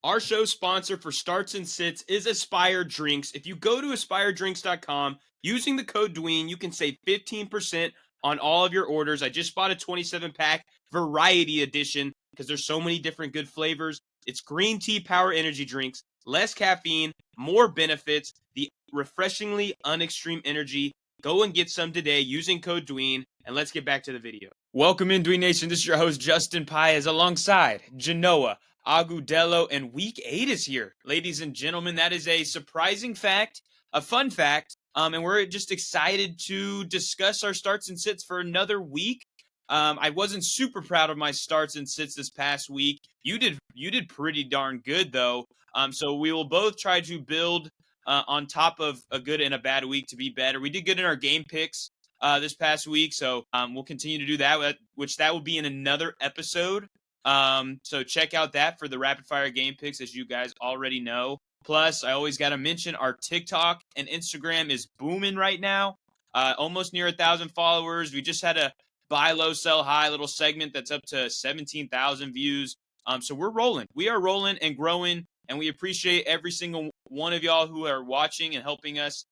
Our show sponsor for starts and sits is Aspire Drinks. If you go to aspiredrinks.com using the code Dween, you can save 15% on all of your orders. I just bought a 27-pack variety edition because there's so many different good flavors. It's green tea power energy drinks, less caffeine, more benefits, the refreshingly unextreme energy. Go and get some today using code Dween, and let's get back to the video. Welcome in, Dween Nation. This is your host, Justin Paez, alongside Janoah, Agudelo, and week 8 is here. Ladies and gentlemen, that is a surprising fact, a fun fact, and we're just excited to discuss our starts and sits for another week. I wasn't super proud of my starts and sits this past week. You did pretty darn good, though. So we will both try to build on top of a good and a bad week to be better. We did good in our game picks this past week, so we'll continue to do that, which that will be in another episode. So check out that for the rapid fire game picks, as you guys already know. Plus, I always got to mention our TikTok and Instagram is booming right now. Almost near 1,000 followers. We just had a buy low, sell high little segment that's up to 17,000 views. So we're rolling. We are rolling and growing, and we appreciate every single one of y'all who are watching and helping us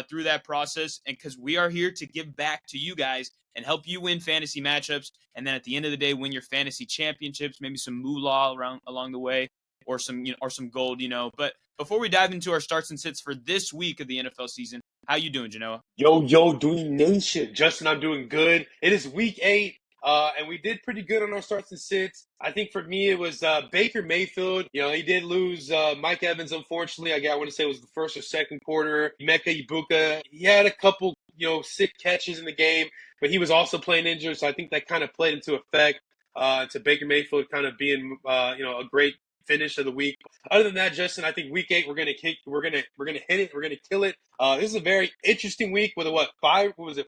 through that process. And because we are here to give back to you guys and help you win fantasy matchups, and then at the end of the day, win your fantasy championships, maybe some moolah along the way, or some gold, But before we dive into our starts and sits for this week of the NFL season, how you doing, Janoah? Yo, Dween Nation. Justin, I'm doing good. It is week 8, and we did pretty good on our starts and sits. I think for me, it was Baker Mayfield. He did lose Mike Evans, unfortunately. I want to say it was the first or second quarter. Emeka Ibuka, he had a couple, sick catches in the game, but he was also playing injured, so I think that kind of played into effect to Baker Mayfield kind of being, a great finish of the week. Other than that, Justin, I think week 8 we're gonna hit it, we're gonna kill it. This is a very interesting week with 4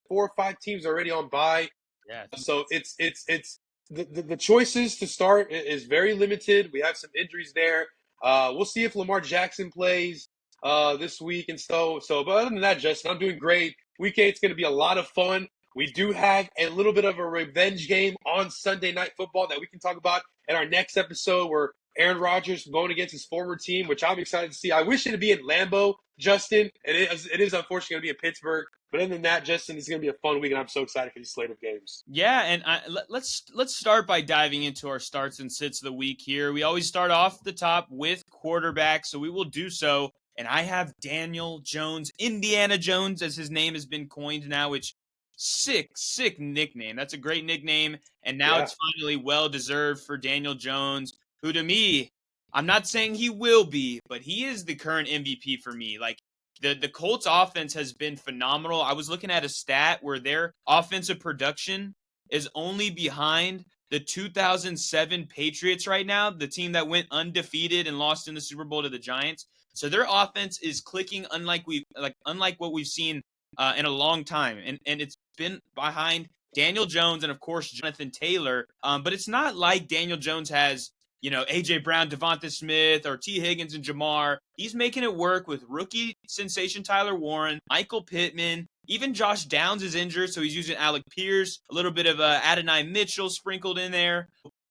or 5 teams already on bye. Yeah. So it's the choices to start is very limited. We have some injuries there. We'll see if Lamar Jackson plays this week and so. But other than that, Justin, I'm doing great. Week 8 is going to be a lot of fun. We do have a little bit of a revenge game on Sunday Night Football that we can talk about in our next episode, where Aaron Rodgers going against his former team, which I'm excited to see. I wish it would be in Lambeau, Justin. It is unfortunately going to be in Pittsburgh. But other than that, Justin, it's going to be a fun week, and I'm so excited for these slate of games. Yeah, and let's start by diving into our starts and sits of the week here. We always start off the top with quarterback, so we will do so. And I have Daniel Jones, Indiana Jones, as his name has been coined now, which sick nickname. That's a great nickname, and now it's finally well-deserved for Daniel Jones, who to me, I'm not saying he will be, but he is the current MVP for me. Like, the Colts offense has been phenomenal. I was looking at a stat where their offensive production is only behind the 2007 Patriots right now, the team that went undefeated and lost in the Super Bowl to the Giants. So their offense is clicking unlike what we've seen in a long time, and it's been behind Daniel Jones and of course Jonathan Taylor. But it's not like Daniel Jones has A.J. Brown, Devonta Smith, or T. Higgins and Jamar. He's making it work with rookie sensation Tyler Warren, Michael Pittman. Even Josh Downs is injured, so he's using Alec Pierce, a little bit of Adonai Mitchell sprinkled in there.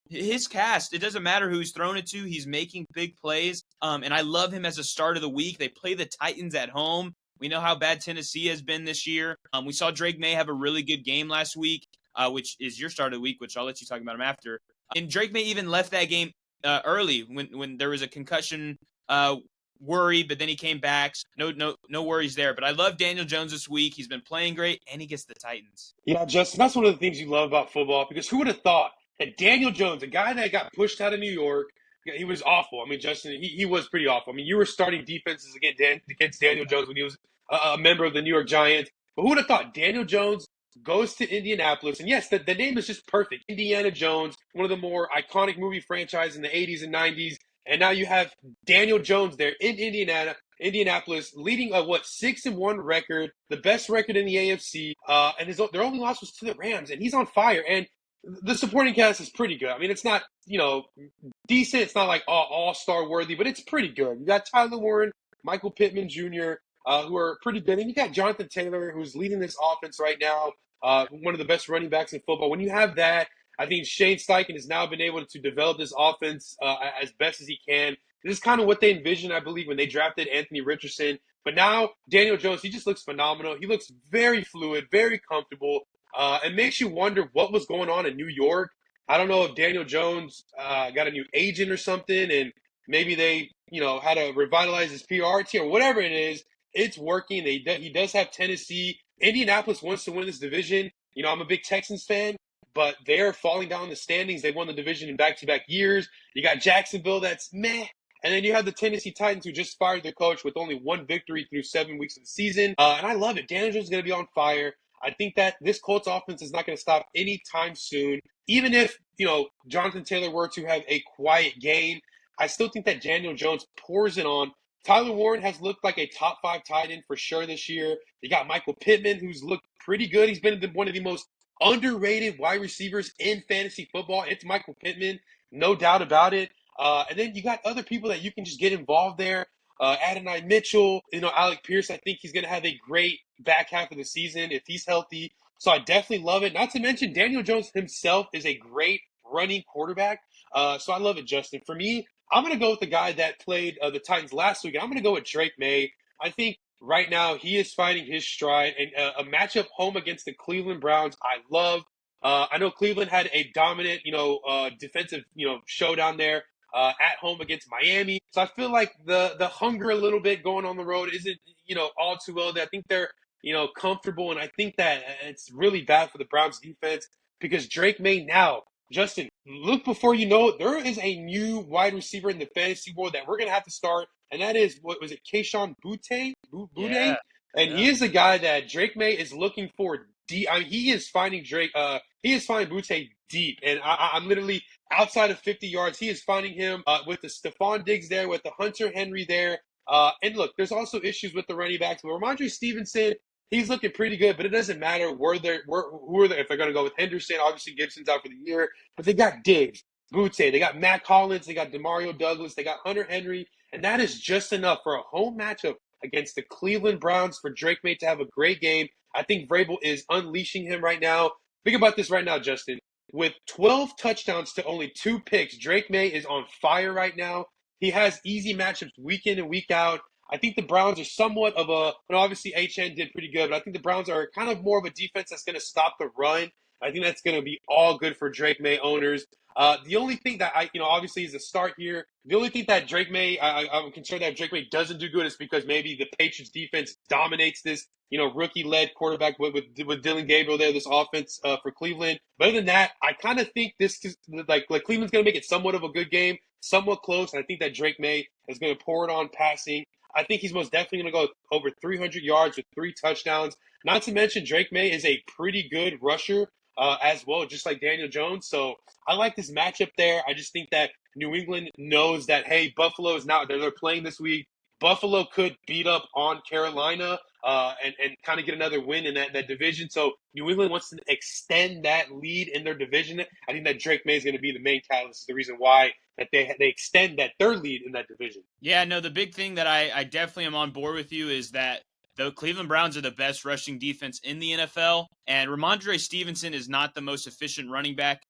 His cast, it doesn't matter who he's thrown it to. He's making big plays, and I love him as a start of the week. They play the Titans at home. We know how bad Tennessee has been this year. We saw Drake May have a really good game last week, which is your start of the week, which I'll let you talk about him after. And Drake May even left that game early when there was a concussion worry, but then he came back. No worries there. But I love Daniel Jones this week. He's been playing great, and he gets the Titans. Yeah, Justin, that's one of the things you love about football, because who would have thought that Daniel Jones, a guy that got pushed out of New York, he was awful. I mean, Justin, he was pretty awful. I mean, you were starting defenses against Daniel Jones when he was a member of the New York Giants. But who would have thought Daniel Jones goes to Indianapolis? And yes, the name is just perfect. Indiana Jones, one of the more iconic movie franchises in the 80s and 90s. And now you have Daniel Jones there in Indianapolis, leading a 6-1 record, the best record in the AFC. And their only loss was to the Rams, and he's on fire. And the supporting cast is pretty good. I mean, it's not, decent. It's not like all-star worthy, but it's pretty good. You got Tyler Warren, Michael Pittman Jr., who are pretty good. And you got Jonathan Taylor, who's leading this offense right now, one of the best running backs in football. When you have that, I think Shane Steichen has now been able to develop this offense as best as he can. This is kind of what they envisioned, I believe, when they drafted Anthony Richardson. But now Daniel Jones, he just looks phenomenal. He looks very fluid, very comfortable. It makes you wonder what was going on in New York. I don't know if Daniel Jones got a new agent or something, and maybe they, had to revitalize his PR team or whatever it is. It's working. He does have Tennessee. Indianapolis wants to win this division. I'm a big Texans fan, but they're falling down the standings. They won the division in back-to-back years. You got Jacksonville that's meh. And then you have the Tennessee Titans who just fired their coach with only one victory through 7 weeks of the season. And I love it. Daniel Jones is going to be on fire. I think that this Colts offense is not going to stop anytime soon. Even if, Jonathan Taylor were to have a quiet game, I still think that Daniel Jones pours it on. Tyler Warren has looked like a top 5 tight end for sure this year. You got Michael Pittman, who's looked pretty good. He's been one of the most underrated wide receivers in fantasy football. It's Michael Pittman, no doubt about it. And then you got other people that you can just get involved there. Adonai Mitchell, Alec Pierce. I think he's going to have a great back half of the season if he's healthy. So I definitely love it. Not to mention Daniel Jones himself is a great running quarterback. So I love it, Justin. For me, I'm going to go with the guy that played the Titans last week. I'm going to go with Drake May. I think right now he is finding his stride. And a matchup home against the Cleveland Browns, I love. I know Cleveland had a dominant, defensive, showdown there at home against Miami. So I feel like the hunger a little bit going on the road isn't, all too well. I think they're, comfortable. And I think that it's really bad for the Browns defense because Drake May now, Justin, look before you know it, there is a new wide receiver in the fantasy world that we're going to have to start. And that is, what was it, Kayshon Boutte? Yeah, And yeah. he is the guy that Drake May is looking for deep. I mean, he is finding he is finding Boutte deep. And I'm literally outside of 50 yards. He is finding him with the Stephon Diggs there, with the Hunter Henry there. And look, there's also issues with the running backs. But Ramondre Stevenson, he's looking pretty good, but it doesn't matter who are they, if they're going to go with Henderson. Obviously, Gibson's out for the year. But they got Diggs, Boutte, they got Matt Collins, they got Demario Douglas, they got Hunter Henry. And that is just enough for a home matchup against the Cleveland Browns for Drake May to have a great game. I think Vrabel is unleashing him right now. Think about this right now, Justin. With 12 touchdowns to only 2 picks, Drake May is on fire right now. He has easy matchups week in and week out. I think the Browns are somewhat of obviously HN did pretty good, but I think the Browns are kind of more of a defense that's going to stop the run. I think that's going to be all good for Drake May owners. The only thing that obviously is a start here. The only thing that Drake May, I'm concerned that Drake May doesn't do good is because maybe the Patriots defense dominates this, rookie-led quarterback with Dylan Gabriel there, this offense for Cleveland. But other than that, I kind of think this is like Cleveland's going to make it somewhat of a good game, somewhat close. And I think that Drake May is going to pour it on passing. I think he's most definitely going to go over 300 yards with 3 touchdowns. Not to mention Drake May is a pretty good rusher as well, just like Daniel Jones. So I like this matchup there. I just think that New England knows that, hey, Buffalo is now, they're playing this week. Buffalo could beat up on Carolina and kind of get another win in that division. So New England wants to extend that lead in their division. I think that Drake May is going to be the main catalyst, the reason why that they extend that their lead in that division. Yeah, no, the big thing that I definitely am on board with you is that the Cleveland Browns are the best rushing defense in the NFL, and Ramondre Stevenson is not the most efficient running back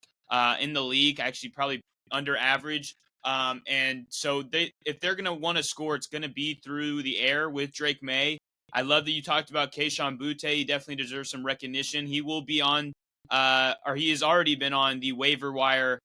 in the league, actually probably under average. And so if they're going to want to score, it's going to be through the air with Drake May. I love that you talked about Kayshon Boutte. He definitely deserves some recognition. He will be on, or he has already been on the waiver wire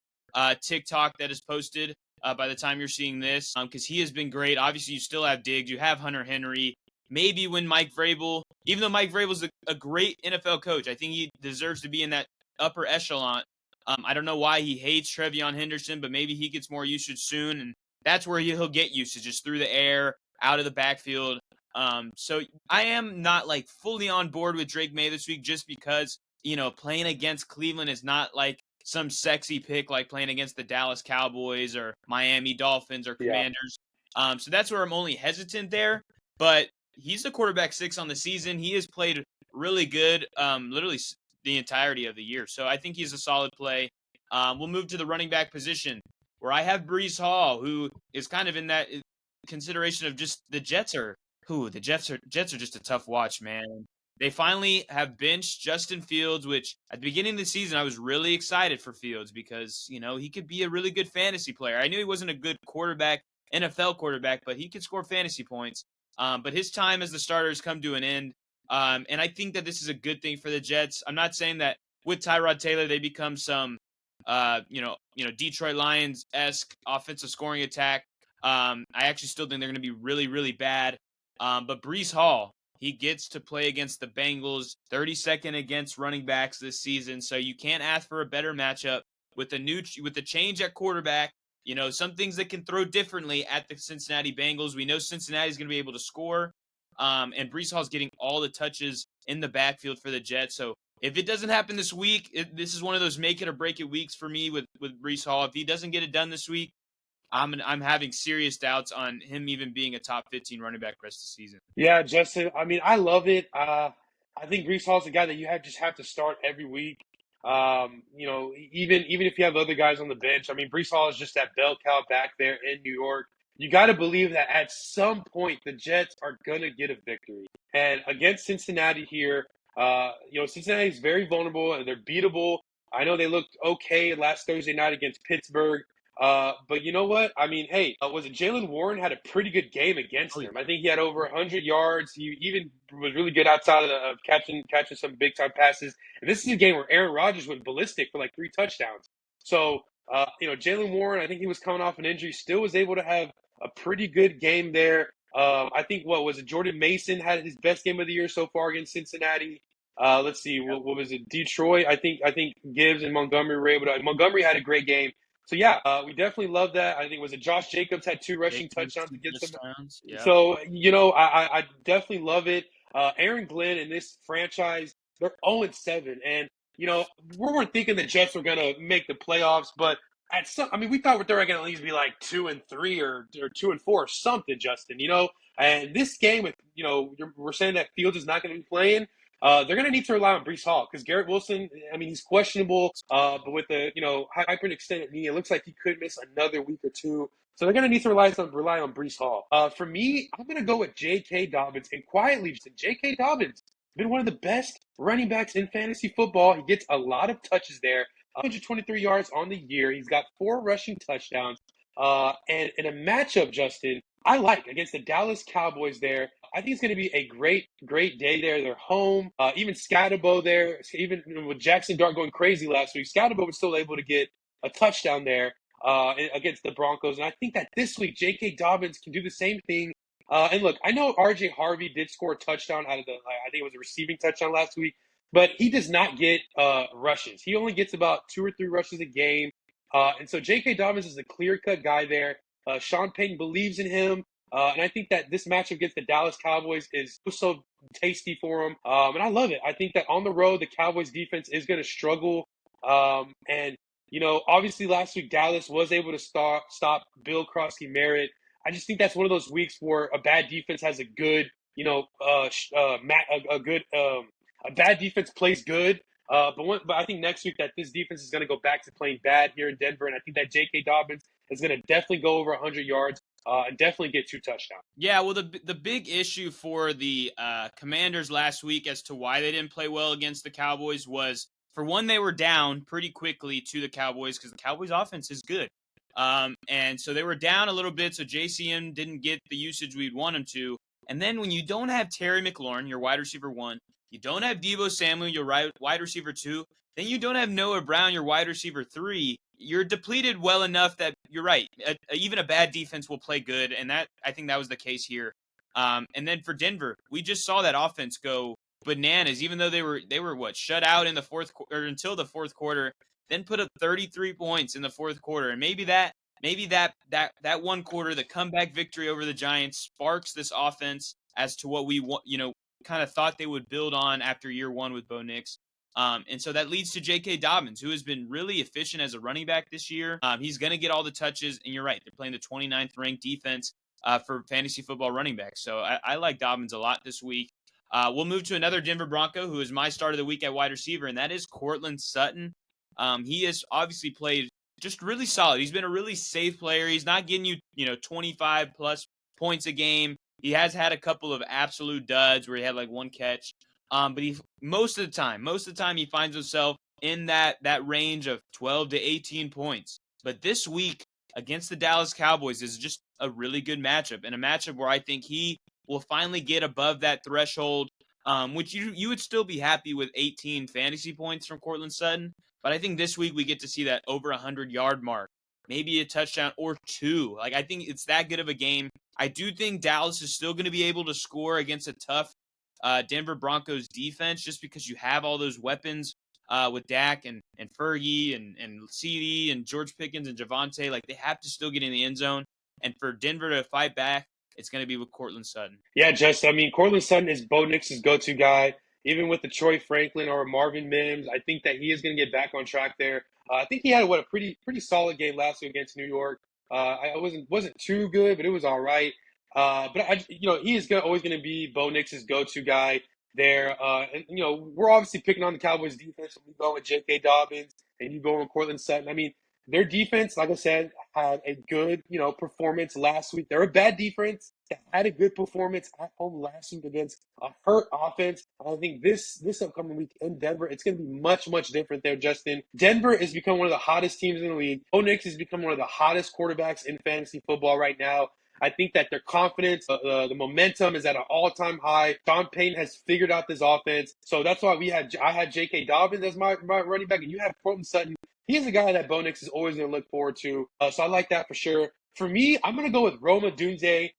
TikTok that is posted by the time you're seeing this, because he has been great. Obviously, you still have Diggs, you have Hunter Henry. Maybe when Mike Vrabel, even though Mike Vrabel's a great NFL coach, I think he deserves to be in that upper echelon. I don't know why he hates Trevion Henderson, but maybe he gets more usage soon, and that's where he'll get usage, just through the air, out of the backfield. So I am not like fully on board with Drake May this week, just because playing against Cleveland is not like some sexy pick like playing against the Dallas Cowboys or Miami Dolphins or Yeah. Commanders. So that's where I'm only hesitant there. But he's the quarterback 6 on the season. He has played really good, literally the entirety of the year. So I think he's a solid play. We'll move to the running back position, where I have Breece Hall, who is kind of in that consideration of just the Jets are just a tough watch, man. They finally have benched Justin Fields, which at the beginning of the season, I was really excited for Fields because, he could be a really good fantasy player. I knew he wasn't a good quarterback NFL quarterback, but he can score fantasy points. But his time as the starter has come to an end. And I think that this is a good thing for the Jets. I'm not saying that with Tyrod Taylor they become some Detroit Lions esque offensive scoring attack. I actually still think they're going to be really, really bad. But Breece Hall, he gets to play against the Bengals, 32nd against running backs this season. So you can't ask for a better matchup with the change at quarterback. Some things that can throw differently at the Cincinnati Bengals. We know Cincinnati's going to be able to score. And Breece Hall's getting all the touches in the backfield for the Jets. So if it doesn't happen this week, this is one of those make it or break it weeks for me with Breece Hall. If he doesn't get it done this week, I'm having serious doubts on him even being a top 15 running back rest of the season. Yeah, Justin. I mean, I love it. I think Brees Hall's a guy that you just have to start every week. Even if you have other guys on the bench, I mean, Brees Hall is just that bell cow back there in New York. You got to believe that at some point the Jets are gonna get a victory. And against Cincinnati here, Cincinnati is very vulnerable and they're beatable. I know they looked okay last Thursday night against Pittsburgh. But you know what? I mean, hey, was it Jalen Warren had a pretty good game against Oh, yeah. them? I think he had over 100 yards. He even was really good outside of catching some big time passes. And this is a game where Aaron Rodgers went ballistic for like 3 touchdowns. So, Jalen Warren, I think he was coming off an injury, still was able to have a pretty good game there. I think what was it? Jordan Mason had his best game of the year so far against Cincinnati. Let's see, what was it? Detroit. I think Gibbs and Montgomery were able to. Montgomery had a great game. So yeah, we definitely love that. I think was it Josh Jacobs had 2 rushing touchdowns against them. Yeah. So I definitely love it. Aaron Glenn and this franchise, they're 0-7, and we weren't thinking the Jets were gonna make the playoffs, but we thought they were gonna at least be like 2-3 or 2-4 or something, Justin. And this game, with we're saying that Fields is not going to be playing. They're going to need to rely on Breece Hall because Garrett Wilson, I mean, he's questionable, but with the hyperextended knee, it looks like he could miss another week or two. So they're going to need to rely on Breece Hall. For me, I'm going to go with J.K. Dobbins, and quietly, J.K. Dobbins has been one of the best running backs in fantasy football. He gets a lot of touches there, 123 yards on the year. He's got 4 rushing touchdowns. And in a matchup, Justin, I like against the Dallas Cowboys there. I think it's going to be a great, great day there. They're home. Even Scatterbo there, even with Jackson Dart going crazy last week, Scatterbo was still able to get a touchdown there against the Broncos. And I think that this week, J.K. Dobbins can do the same thing. And look, I know R.J. Harvey did score a touchdown out of I think it was a receiving touchdown last week, but he does not get rushes. He only gets about 2 or 3 rushes a game. And so J.K. Dobbins is the clear-cut guy there. Sean Payton believes in him. And I think that this matchup against the Dallas Cowboys is so tasty for him. And I love it. I think that on the road, the Cowboys defense is going to struggle. Obviously last week, Dallas was able to stop Bill Krosky-Merritt. I just think that's one of those weeks where a bad defense has a good, a bad defense plays good. But I think next week that this defense is going to go back to playing bad here in Denver. And I think that J.K. Dobbins is going to definitely go over 100 yards. And definitely get 2 touchdowns. Yeah, well, the big issue for the Commanders last week as to why they didn't play well against the Cowboys was, for one, they were down pretty quickly to the Cowboys because the Cowboys' offense is good. And so they were down a little bit, so JCM didn't get the usage we'd want him to. And then when you don't have Terry McLaurin, your wide receiver 1, you don't have Deebo Samuel, your wide receiver 2, then you don't have Noah Brown, your wide receiver 3. You're depleted well enough that you're right. Even a bad defense will play good, and I think that was the case here. And then for Denver, we just saw that offense go bananas. Even though they were shut out in the fourth quarter until the fourth quarter, then put up 33 points in the fourth quarter, and maybe that one quarter, the comeback victory over the Giants, sparks this offense as to what we kind of thought they would build on after year 1 with Bo Nix. And so that leads to J.K. Dobbins, who has been really efficient as a running back this year. He's going to get all the touches, and you're right. They're playing the 29th ranked defense for fantasy football running backs. So I like Dobbins a lot this week. We'll move to another Denver Bronco, who is my start of the week at wide receiver, and that is Courtland Sutton. He has obviously played just really solid. He's been a really safe player. He's not getting you 25-plus points a game. He has had a couple of absolute duds where he had like 1 catch. But most of the time he finds himself in that range of 12 to 18 points. But this week, against the Dallas Cowboys is just a really good matchup, and a matchup where I think he will finally get above that threshold, which you would still be happy with 18 fantasy points from Cortland Sutton. But I think this week we get to see that over 100-yard mark, maybe a touchdown or two. Like, I think it's that good of a game. I do think Dallas is still going to be able to score against a tough Denver Broncos defense, just because you have all those weapons with Dak and Fergie and CD and George Pickens and Javonte. Like, they have to still get in the end zone. And for Denver to fight back, it's going to be with Cortland Sutton. Yeah, Justin. I mean, Cortland Sutton is Bo Nix's go-to guy. Even with the Troy Franklin or Marvin Mims, I think that he is going to get back on track there. I think he had a pretty solid game last week against New York. I wasn't too good, but it was all right. He is always going to be Bo Nix's go-to guy there. And we're obviously picking on the Cowboys defense. We go with J.K. Dobbins, and you go with Cortland Sutton. I mean, their defense, like I said, had a good performance last week. They're a bad defense that had a good performance at home last week against a hurt offense. I think this upcoming week in Denver, it's going to be much, much different there, Justin. Denver has become one of the hottest teams in the league. Bo Nix has become one of the hottest quarterbacks in fantasy football right now. I think that their confidence, the momentum is at an all-time high. Sean Payton has figured out this offense. So that's why I had J.K. Dobbins as my running back, and you have Cortland Sutton. He's a guy that Bo Nix is always going to look forward to. So I like that for sure. For me, I'm going to go with Rome Odunze.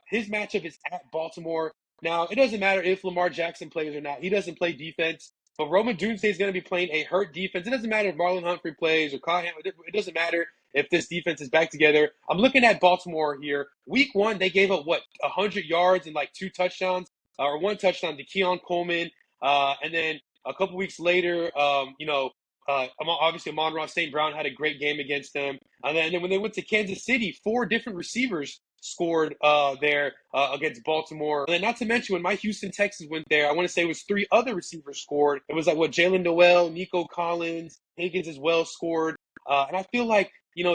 His matchup is at Baltimore. Now, it doesn't matter if Lamar Jackson plays or not. He doesn't play defense. But Rome Odunze is going to be playing a hurt defense. It doesn't matter if Marlon Humphrey plays or Kyle Hamilton. It doesn't matter if this defense is back together. I'm looking at Baltimore here. Week 1, they gave up, 100 yards and 2 touchdowns, or 1 touchdown to Keon Coleman. And then a couple weeks later, obviously Amon-Ra St. Brown had a great game against them. And then when they went to Kansas City, 4 different receivers scored there against Baltimore. And then not to mention when my Houston Texans went there, I want to say it was 3 other receivers scored. It was Jalen Noel, Nico Collins, Higgins as well scored. And I feel like,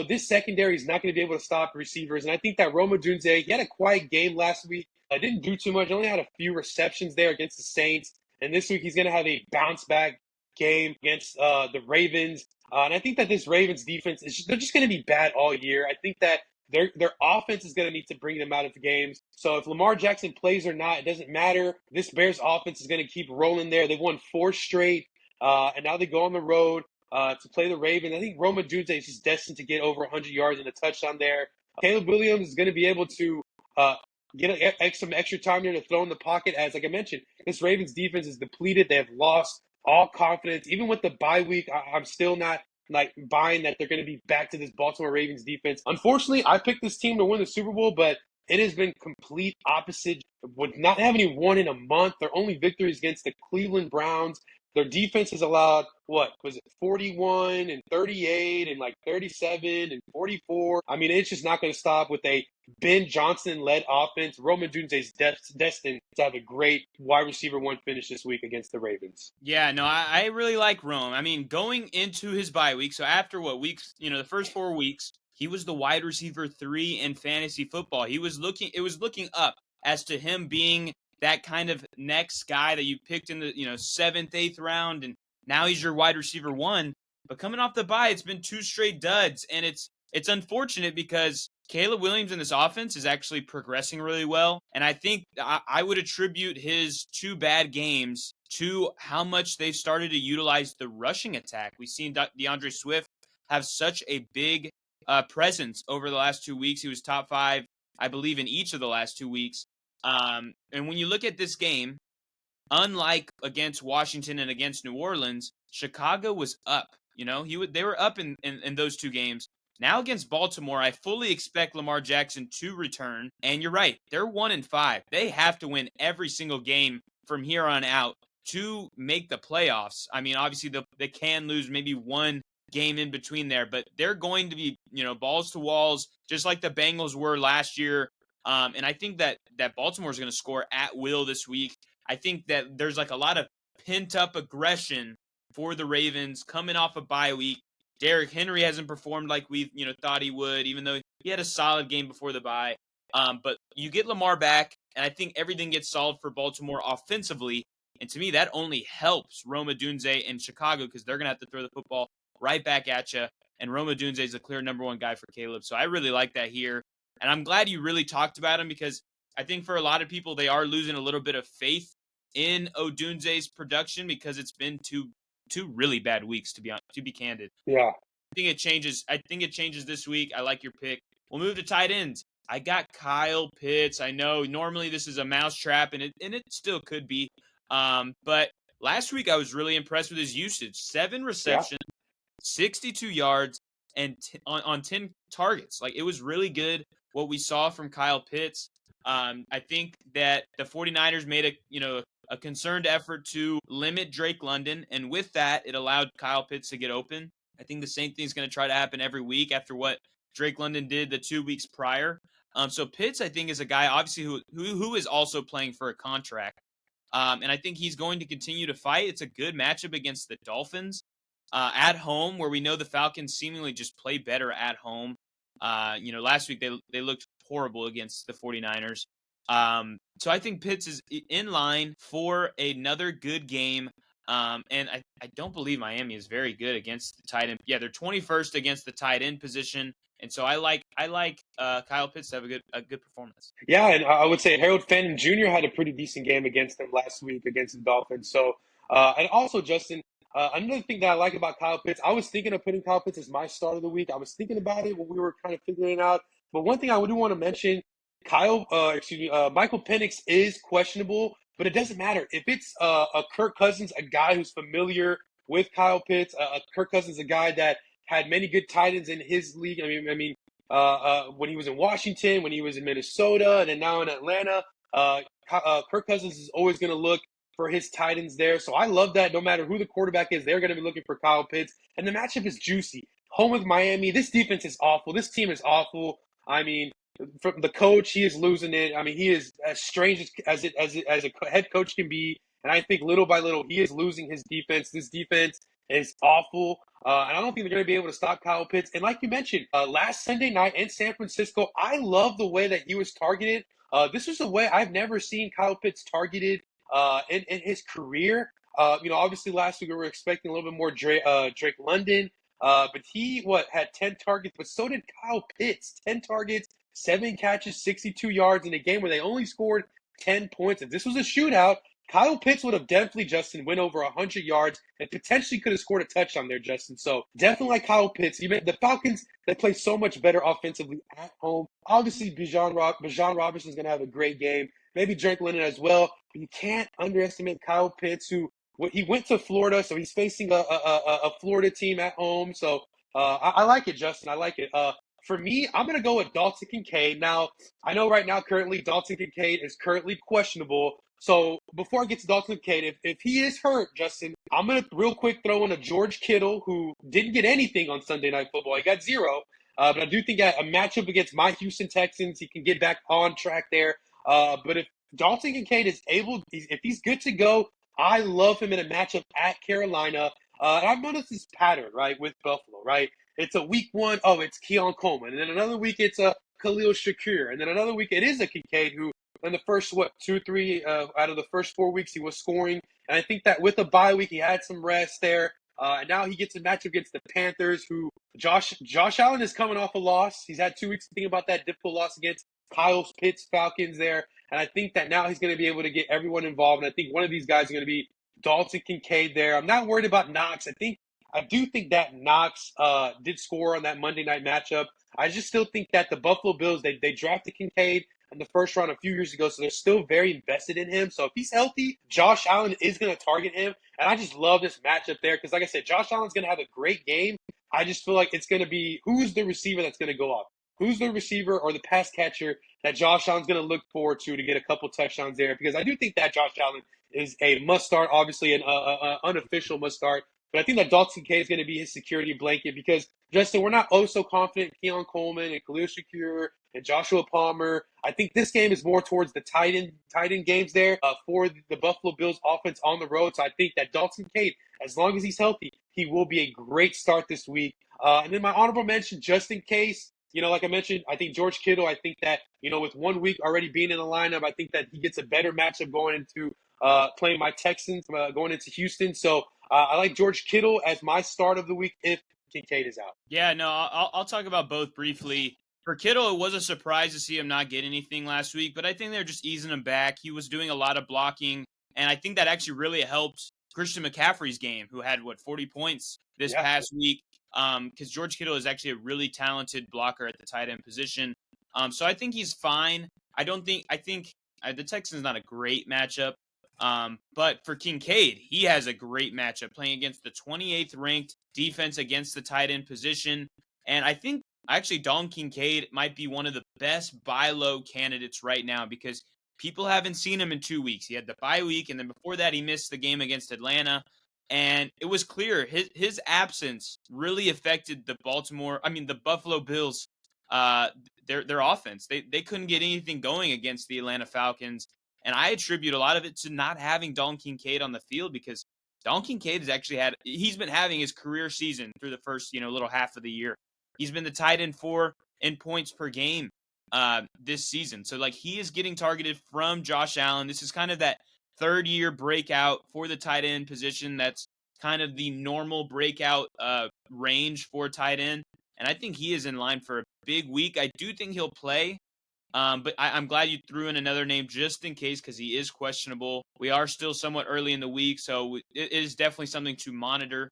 this secondary is not going to be able to stop receivers. And I think that Rome Odunze, he had a quiet game last week. Didn't do too much. Only had a few receptions there against the Saints. And this week he's going to have a bounce back game against the Ravens. And I think that this Ravens defense, they're just going to be bad all year. I think that their offense is going to need to bring them out of the games. So if Lamar Jackson plays or not, it doesn't matter. This Bears offense is going to keep rolling there. They've won 4 straight, and now they go on the road to play the Ravens. I think Rome Odunze is just destined to get over 100 yards and a touchdown there. Caleb Williams is going to be able to get some extra time there to throw in the pocket. As like I mentioned, this Ravens defense is depleted. They have lost all confidence. Even with the bye week, I'm still not buying that they're going to be back to this Baltimore Ravens defense. Unfortunately, I picked this team to win the Super Bowl, but it has been complete opposite. With not having won in a month, their only victories against the Cleveland Browns. Their defense has allowed, 41 and 38 and 37 and 44. I mean, it's just not going to stop with a Ben Johnson-led offense. Rome Odunze is destined to have a great wide receiver 1 finish this week against the Ravens. Yeah, no, I really like Rome. I mean, going into his bye week, so after weeks, the first 4 weeks, he was the wide receiver 3 in fantasy football. It was looking up as to him being that kind of next guy that you picked in the 7th, 8th round, and now he's your wide receiver 1. But coming off the bye, it's been 2 straight duds, and it's unfortunate because Caleb Williams in this offense is actually progressing really well, and I think I would attribute his 2 bad games to how much they've started to utilize the rushing attack. We've seen DeAndre Swift have such a big presence over the last 2 weeks. He was top 5, I believe, in each of the last 2 weeks. And when you look at this game, unlike against Washington and against New Orleans, Chicago was up. They were up in those 2 games. Now against Baltimore, I fully expect Lamar Jackson to return. And you're right, they're 1-5. They have to win every single game from here on out to make the playoffs. I mean, obviously they can lose maybe 1 game in between there, but they're going to be, balls to walls, just like the Bengals were last year. And I think that Baltimore is going to score at will this week. I think that there's a lot of pent-up aggression for the Ravens coming off a bye week. Derrick Henry hasn't performed like we thought he would, even though he had a solid game before the bye. But you get Lamar back, and I think everything gets solved for Baltimore offensively. And to me, that only helps Rome Odunze in Chicago because they're going to have to throw the football right back at you. and Rome Odunze is the clear number one guy for Caleb. So I really like that here. And I'm glad you really talked about him because I think for a lot of people, they are losing a little bit of faith in Odunze's production because it's been two really bad weeks, to be candid. Yeah. I think it changes. I think it changes this week. I like your pick. We'll move to tight ends. I got Kyle Pitts. I know normally this is a mousetrap, and it still could be. But last week I was really impressed with his usage. 7 Yeah. receptions, 62 yards, and on 10 targets. Like, it was really good what we saw from Kyle Pitts. I think that the 49ers made a concerted effort to limit Drake London, and with that, it allowed Kyle Pitts to get open. I think the same thing is going to try to happen every week after what Drake London did the 2 weeks prior. So Pitts, I think, is a guy obviously who is also playing for a contract. And I think he's going to continue to fight. It's a good matchup against the Dolphins at home, where we know the Falcons seemingly just play better at home. Last week they looked horrible against the 49ers. So I think Pitts is in line for another good game. And I don't believe Miami is very good against the tight end. Yeah, they're 21st against the tight end position. And so I like Kyle Pitts to have a good performance. Yeah, and I would say Harold Fenton Jr. had a pretty decent game against them last week against the Dolphins. So, and also, Justin, another thing that I like about Kyle Pitts, I was thinking of putting Kyle Pitts as my start of the week. I was thinking about it when we were kind of figuring it out. But one thing I do want to mention, Michael Penix is questionable, but it doesn't matter. If it's a Kirk Cousins, a guy who's familiar with Kyle Pitts, Kirk Cousins, a guy that had many good tight ends in his league. When he was in Washington, when he was in Minnesota, and then now in Atlanta, Kirk Cousins is always going to look for his tight ends there. So I love that no matter who the quarterback is, they're going to be looking for Kyle Pitts. And the matchup is juicy. Home with Miami. This defense is awful. This team is awful. I mean, from the coach, he is losing it. I mean, he is as strange as a head coach can be. And I think little by little, he is losing his defense. This defense is awful. And I don't think they're going to be able to stop Kyle Pitts. And like you mentioned, last Sunday night in San Francisco, I love the way that he was targeted. This was a way I've never seen Kyle Pitts targeted in his career. Obviously last week we were expecting a little bit more Drake London. But he had 10 targets, but so did Kyle Pitts. 10 targets, 7 catches, 62 yards in a game where they only scored 10 points. If this was a shootout, Kyle Pitts would have definitely, Justin, went over 100 yards and potentially could have scored a touchdown there, Justin. So definitely like Kyle Pitts. The Falcons, they play so much better offensively at home. Obviously, Bijan Robinson's going to have a great game. Maybe Drake London as well. But you can't underestimate Kyle Pitts, he went to Florida, so he's facing a Florida team at home. So I like it, Justin. I like it. For me, I'm going to go with Dalton Kincaid. Now, I know right now, currently, Dalton Kincaid is currently questionable. So before I get to Dalton Kincaid, if he is hurt, Justin, I'm going to real quick throw in a George Kittle who didn't get anything on Sunday Night Football. He got 0. But I do think a matchup against my Houston Texans, he can get back on track there. But if Dalton Kincaid is if he's good to go, I love him in a matchup at Carolina. And I've noticed this pattern, right, with Buffalo, right? It's a week 1, it's Keon Coleman. And then another week, it's a Khalil Shakir. And then another week, it is a Kincaid who, in the first, 2, 3 out of the first 4 weeks, he was scoring. And I think that with a bye week, he had some rest there. And now he gets a matchup against the Panthers, who Josh Allen is coming off a loss. He's had 2 weeks to think about that difficult loss against Kyle Pitts Falcons there. And I think that now he's going to be able to get everyone involved. And I think one of these guys is going to be Dalton Kincaid there. I'm not worried about Knox. I do think that Knox did score on that Monday night matchup. I just still think that the Buffalo Bills, they drafted Kincaid in the first round a few years ago, so they're still very invested in him. So if he's healthy, Josh Allen is going to target him. And I just love this matchup there because, like I said, Josh Allen's going to have a great game. I just feel like it's going to be who's the receiver that's going to go off. Who's the receiver or the pass catcher that Josh Allen's going to look forward to get a couple touchdowns there? Because I do think that Josh Allen is a must-start, obviously an unofficial must-start. But I think that Dalton Kincaid is going to be his security blanket because, Justin, we're not so confident in Keon Coleman and Khalil Shakir and Joshua Palmer. I think this game is more towards the tight end games there for the Buffalo Bills offense on the road. So I think that Dalton Kincaid, as long as he's healthy, he will be a great start this week. And then my honorable mention, just in case, like I mentioned, I think George Kittle, I think that, with 1 week already being in the lineup, I think that he gets a better matchup going into playing my Texans, going into Houston. So I like George Kittle as my start of the week if Kincaid is out. Yeah, no, I'll talk about both briefly. For Kittle, it was a surprise to see him not get anything last week, but I think they're just easing him back. He was doing a lot of blocking, and I think that actually really helped Christian McCaffrey's game, who had 40 points this Yeah. past week. Because George Kittle is actually a really talented blocker at the tight end position. So I think he's fine. I think the Texans not a great matchup. But for Kincaid, he has a great matchup playing against the 28th ranked defense against the tight end position. And I think actually Dalton Kincaid might be one of the best buy low candidates right now because people haven't seen him in 2 weeks. He had the bye week, and then before that, he missed the game against Atlanta. And it was clear his absence really affected the Buffalo Bills, uh, their offense. They couldn't get anything going against the Atlanta Falcons. And I attribute a lot of it to not having Dalton Kincaid on the field because Dalton Kincaid he's been having his career season through the first, little half of the year. He's been the tight end 4 in points per game this season. So like he is getting targeted from Josh Allen. This is kind of that third year breakout for the tight end position. That's kind of the normal breakout range for tight end. And I think he is in line for a big week. I do think he'll play. But I'm glad you threw in another name just in case because he is questionable. We are still somewhat early in the week, so it is definitely something to monitor.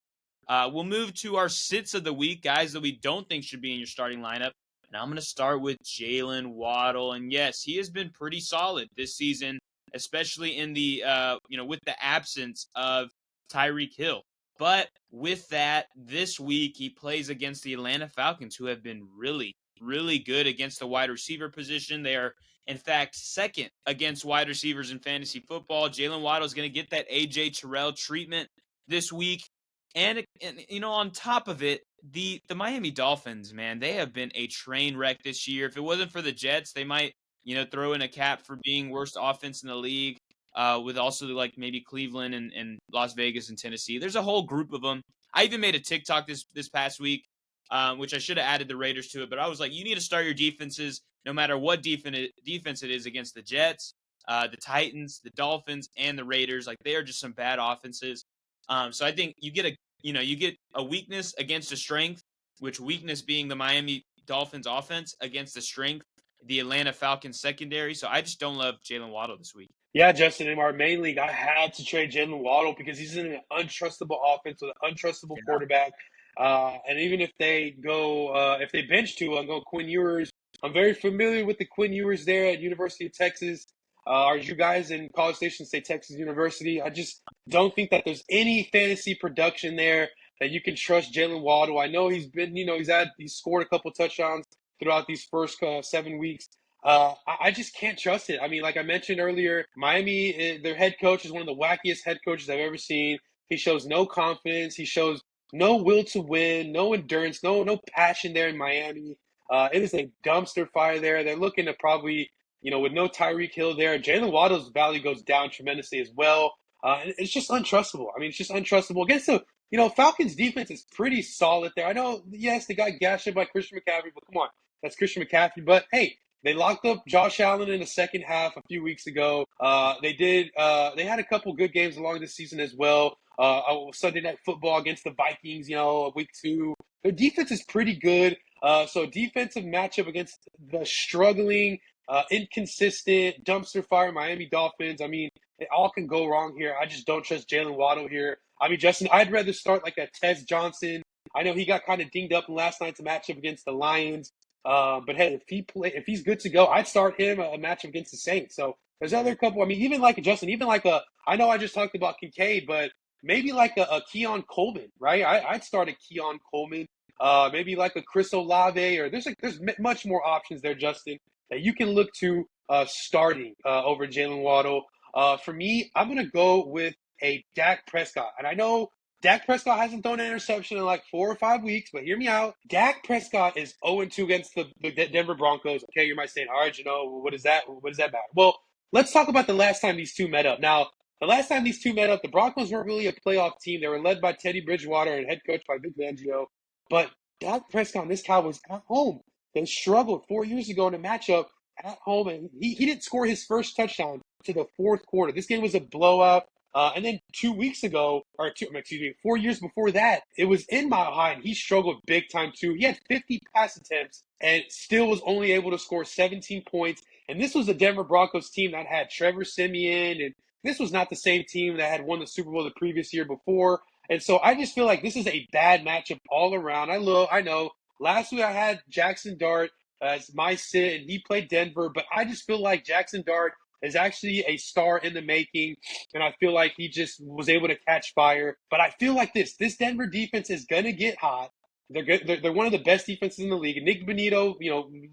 We'll move to our sits of the week, guys, that we don't think should be in your starting lineup. And I'm going to start with Jalen Waddle. And yes, he has been pretty solid this season, especially in the, with the absence of Tyreek Hill. But with that, this week he plays against the Atlanta Falcons, who have been really, really good against the wide receiver position. They are, in fact, second against wide receivers in fantasy football. Jalen Waddle is going to get that A.J. Terrell treatment this week. And on top of it, the Miami Dolphins, man, they have been a train wreck this year. If it wasn't for the Jets, they might, throw in a cap for being worst offense in the league. With also like maybe Cleveland and Las Vegas and Tennessee. There's a whole group of them. I even made a TikTok this past week, which I should have added the Raiders to it, but I was like, you need to start your defenses no matter what defense it is against the Jets, the Titans, the Dolphins, and the Raiders. Like they are just some bad offenses. So I think you get a weakness against a strength, which weakness being the Miami Dolphins offense against the strength, the Atlanta Falcons secondary. So I just don't love Jalen Waddle this week. Yeah, Justin, in our main league, I had to trade Jalen Waddle because he's in an untrustable offense with an untrustable quarterback. And even if if they bench Tua and go Quinn Ewers, I'm very familiar with the Quinn Ewers there at University of Texas. Are you guys in College Station say Texas University? I just don't think that there's any fantasy production there that you can trust Jalen Waddle. I know he's scored a couple touchdowns throughout these first 7 weeks. I just can't trust it. I mean, like I mentioned earlier, Miami, their head coach is one of the wackiest head coaches I've ever seen. He shows no confidence. He shows no will to win, no endurance, no passion there in Miami. It is a dumpster fire there. They're looking to probably, with no Tyreek Hill there, Jalen Waddle's value goes down tremendously as well. It's just untrustable. I mean, it's just untrustable against Falcons defense is pretty solid there. I know, yes, they got gashed up by Christian McCaffrey, but come on, that's Christian McCaffrey. But hey, they locked up Josh Allen in the second half a few weeks ago. They had a couple good games along this season as well. Sunday Night Football against the Vikings, week 2. Their defense is pretty good. So defensive matchup against the struggling, inconsistent, dumpster fire Miami Dolphins. I mean, it all can go wrong here. I just don't trust Jalen Waddle here. I mean, Justin, I'd rather start like a Tez Johnson. I know he got kind of dinged up in last night's matchup against the Lions. But hey, if he's good to go, I'd start him a matchup against the Saints. So there's other couple. I mean, even like Justin, I know I just talked about Kincaid, but maybe like a Keon Coleman, right? I'd start a Keon Coleman, maybe like a Chris Olave, or there's much more options there, Justin, that you can look to starting over Jalen Waddle. For me, I'm gonna go with a Dak Prescott, and I know Dak Prescott hasn't thrown an interception in like 4 or 5 weeks, but hear me out. Dak Prescott is 0-2 against the Denver Broncos. Okay, you might say, all right, what is that? What does that matter? Well, let's talk about the last time these two met up. Now, the last time these two met up, the Broncos weren't really a playoff team. They were led by Teddy Bridgewater and head coach by Vic Fangio. But Dak Prescott and this Cowboys at home, they struggled 4 years ago in a matchup at home, and he didn't score his first touchdown to the fourth quarter. This game was a blowout. And then 2 weeks ago, or excuse me, 4 years before that, it was in Mile High, and he struggled big time too. He had 50 pass attempts and still was only able to score 17 points. And this was a Denver Broncos team that had Trevor Siemian, and this was not the same team that had won the Super Bowl the previous year before. And so I just feel like this is a bad matchup all around. I know. Last week I had Jackson Dart as my sit, and he played Denver, but I just feel like Jackson Dart is actually a star in the making, and I feel like he just was able to catch fire. But I feel like this Denver defense is gonna get hot. They're good. They're one of the best defenses in the league. Nick Bonito,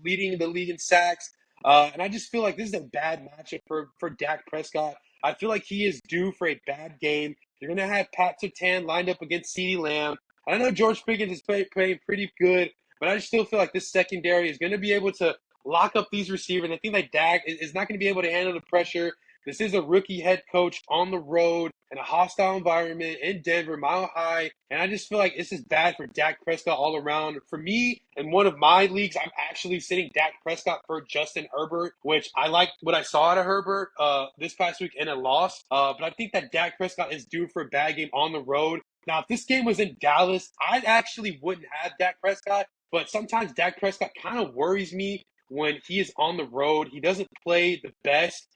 leading the league in sacks. And I just feel like this is a bad matchup for Dak Prescott. I feel like he is due for a bad game. You're gonna have Pat Surtain lined up against CeeDee Lamb. I know George Pickens is playing pretty good, but I just still feel like this secondary is going to be able to lock up these receivers. And I think like Dak is not going to be able to handle the pressure. This is a rookie head coach on the road in a hostile environment in Denver, Mile High. And I just feel like this is bad for Dak Prescott all around. For me, in one of my leagues, I'm actually sitting Dak Prescott for Justin Herbert, which I like what I saw out of Herbert this past week in a loss. But I think that Dak Prescott is due for a bad game on the road. Now, if this game was in Dallas, I actually wouldn't have Dak Prescott. But sometimes Dak Prescott kind of worries me when he is on the road. He doesn't play the best.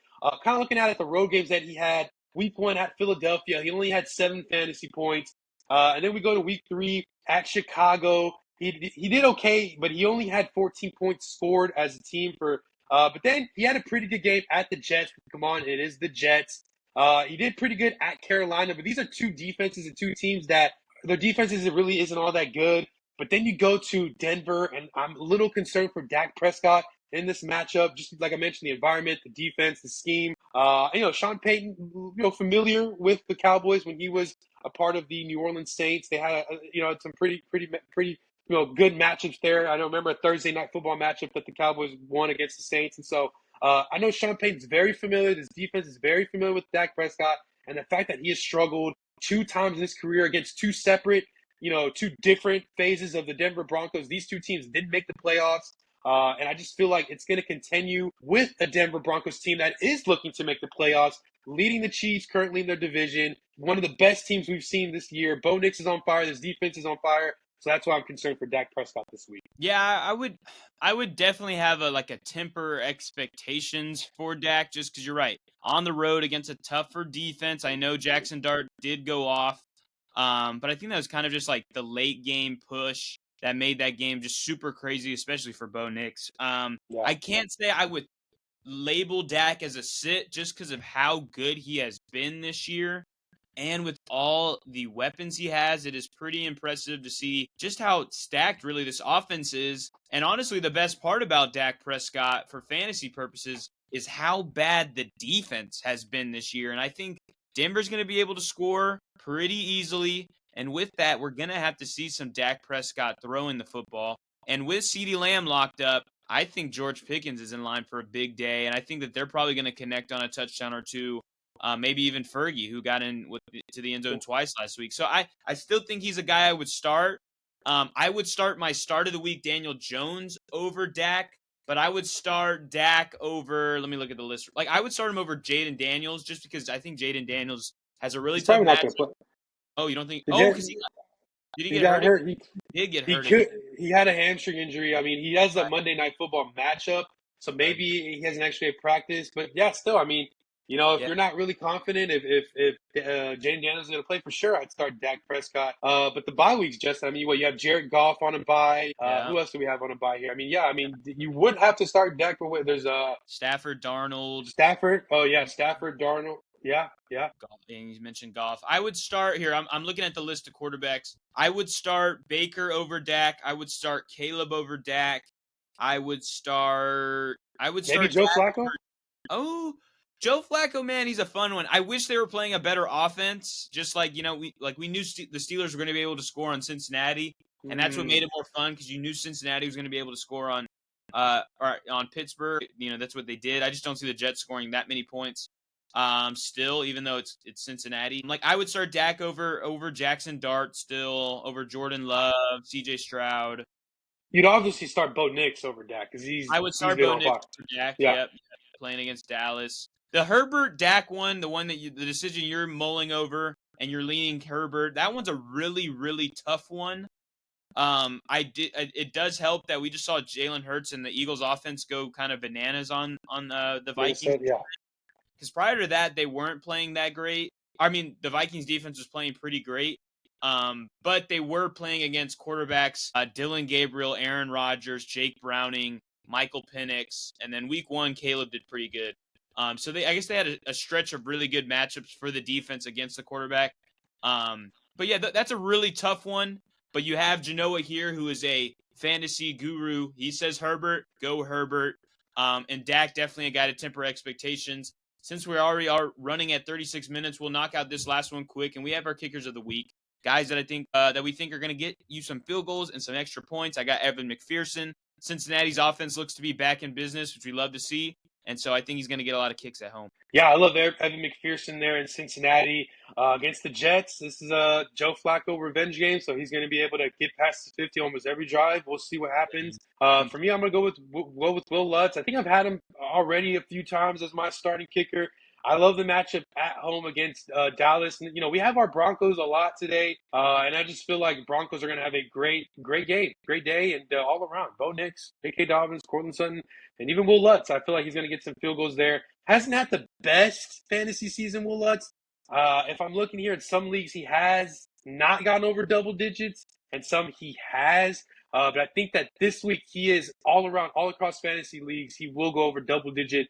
Kind of looking at it, the road games that he had. Week 1 at Philadelphia, he only had 7 fantasy points. And then we go to week 3 at Chicago. He did okay, but he only had 14 points scored as a team for. But then he had a pretty good game at the Jets. Come on, it is the Jets. He did pretty good at Carolina, but these are two defenses and two teams that their defenses it really isn't all that good. But then you go to Denver, and I'm a little concerned for Dak Prescott in this matchup. Just like I mentioned, the environment, the defense, the scheme. Sean Payton, familiar with the Cowboys when he was a part of the New Orleans Saints. They had, some pretty good matchups there. I remember a Thursday night football matchup that the Cowboys won against the Saints, and so I know Sean Payton's very familiar. This defense is very familiar with Dak Prescott, and the fact that he has struggled 2 times in his career against two different phases of the Denver Broncos. These two teams didn't make the playoffs. And I just feel like it's going to continue with a Denver Broncos team that is looking to make the playoffs, leading the Chiefs currently in their division. One of the best teams we've seen this year. Bo Nix is on fire. This defense is on fire. So that's why I'm concerned for Dak Prescott this week. Yeah, I would definitely have a temper expectations for Dak just because you're right. On the road against a tougher defense. I know Jackson Dart did go off. But I think that was kind of just like the late game push that made that game just super crazy, especially for Bo Nix. Yeah. I can't say I would label Dak as a sit just because of how good he has been this year. And with all the weapons he has, it is pretty impressive to see just how stacked really this offense is. And honestly, the best part about Dak Prescott for fantasy purposes is how bad the defense has been this year. And I think Denver's going to be able to score pretty easily. And with that, we're going to have to see some Dak Prescott throwing the football. And with CeeDee Lamb locked up, I think George Pickens is in line for a big day. And I think that they're probably going to connect on a touchdown or two. Maybe even Fergie, who got in to the end zone twice last week. So I still think he's a guy I would start. I would start my start of the week, Daniel Jones over Dak. But I would start Dak over, let me look at the list. I would start him over Jaden Daniels just because I think Jaden Daniels has a really He's tough probably not going to matchup. play. Oh, you don't think? Did Because did he he get got hurt? hurt. He did get He hurt. could. He had a hamstring injury. I mean, he has a Right. Monday Night Football matchup, so maybe he has an extra day of practice. But yeah, still, I mean, if Yeah. you're not really confident if Jaden Daniels is going to play for sure, I'd start Dak Prescott. But the bye weeks, Justin. I mean, you have Jared Goff on a bye. Yeah. Who else do we have on a bye here? I mean, you would have to start Dak. But there's Stafford, Darnold. Stafford. Oh yeah, Stafford, Darnold. Yeah. Golf, and you mentioned Golf. I would start here. I'm looking at the list of quarterbacks. I would start Baker over Dak. I would start Caleb over Dak. I would start Maybe Joe Dak Flacco. Joe Flacco, man, he's a fun one. I wish they were playing a better offense. Just we knew the Steelers were going to be able to score on Cincinnati, and that's what made it more fun because you knew Cincinnati was going to be able to score on Pittsburgh. That's what they did. I just don't see the Jets scoring that many points. Still, even though it's Cincinnati, I would start Dak over Jackson Dart, still over Jordan Love, C.J. Stroud. You'd obviously start Bo Nix over Dak because I would start been Bo on Nix fire. over Dak. Yeah. Yep, playing against Dallas. The Herbert Dak one, the decision you're mulling over and you're leaning Herbert, that one's a really, really tough one. It does help that we just saw Jalen Hurts and the Eagles offense go kind of bananas on the Vikings. Minnesota, yeah. Because prior to that, they weren't playing that great. I mean, the Vikings defense was playing pretty great. But they were playing against quarterbacks Dylan Gabriel, Aaron Rodgers, Jake Browning, Michael Penix, and then week 1, Caleb did pretty good. So I guess they had a stretch of really good matchups for the defense against the quarterback. But yeah, that's a really tough one. But you have Janoah here, who is a fantasy guru. He says Herbert, go Herbert. And Dak, definitely a guy to temper expectations. Since we already are running at 36 minutes, we'll knock out this last one quick, and we have our kickers of the week. Guys that I think that we think are going to get you some field goals and some extra points. I got Evan McPherson. Cincinnati's offense looks to be back in business, which we love to see. And so I think he's going to get a lot of kicks at home. Yeah, I love Evan McPherson there in Cincinnati against the Jets. This is a Joe Flacco revenge game, so he's going to be able to get past the 50 almost every drive. We'll see what happens. For me, I'm going to go with Will Lutz. I think I've had him already a few times as my starting kicker. I love the matchup at home against Dallas. And, we have our Broncos a lot today, and I just feel like Broncos are going to have a great game, great day, and all around. Bo Nix, J.K. Dobbins, Cortland Sutton, and even Will Lutz. I feel like he's going to get some field goals there. Hasn't had the best fantasy season, Will Lutz. If I'm looking here, in some leagues he has not gotten over double digits, and some he has. But I think that this week he is all across fantasy leagues. He will go over double-digit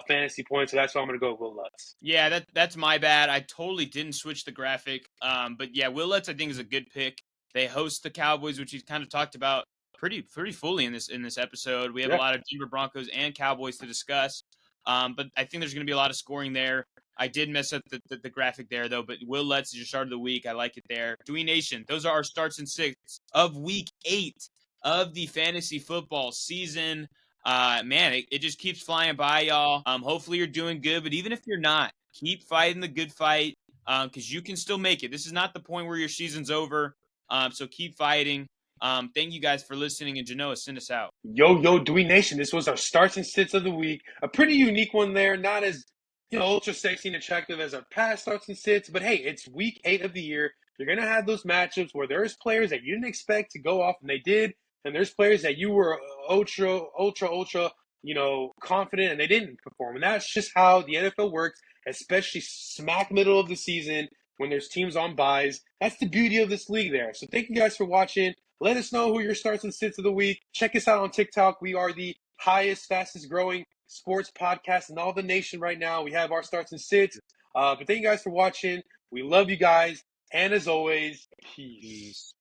fantasy points, so that's why I'm going to go with Will Lutz. Yeah, that's my bad. I totally didn't switch the graphic. But yeah, Will Lutz I think is a good pick. They host the Cowboys, which he's kind of talked about pretty fully in this episode. We have a lot of Denver Broncos and Cowboys to discuss. But I think there's going to be a lot of scoring there. I did mess up the graphic there, though. But Will Lutz is your start of the week. I like it there. Dween Nation, those are our starts and sits of week 8 of the fantasy football season. Man, it just keeps flying by, y'all. Hopefully you're doing good. But even if you're not, keep fighting the good fight because you can still make it. This is not the point where your season's over. So keep fighting. Thank you guys for listening. And Janoah, send us out. Yo, Dween Nation. This was our starts and sits of the week. A pretty unique one there. Not as ultra sexy and attractive as our past starts and sits. But hey, it's week 8 of the year. You're gonna have those matchups where there's players that you didn't expect to go off and they did, and there's players that you were ultra, confident and they didn't perform. And that's just how the NFL works, especially smack middle of the season when there's teams on buys. That's the beauty of this league there. So thank you guys for watching. Let us know who your starts and sits of the week. Check us out on TikTok. We are the highest, fastest growing sports podcast in all the nation right now. We have our starts and sits. But thank you guys for watching. We love you guys. And as always, peace.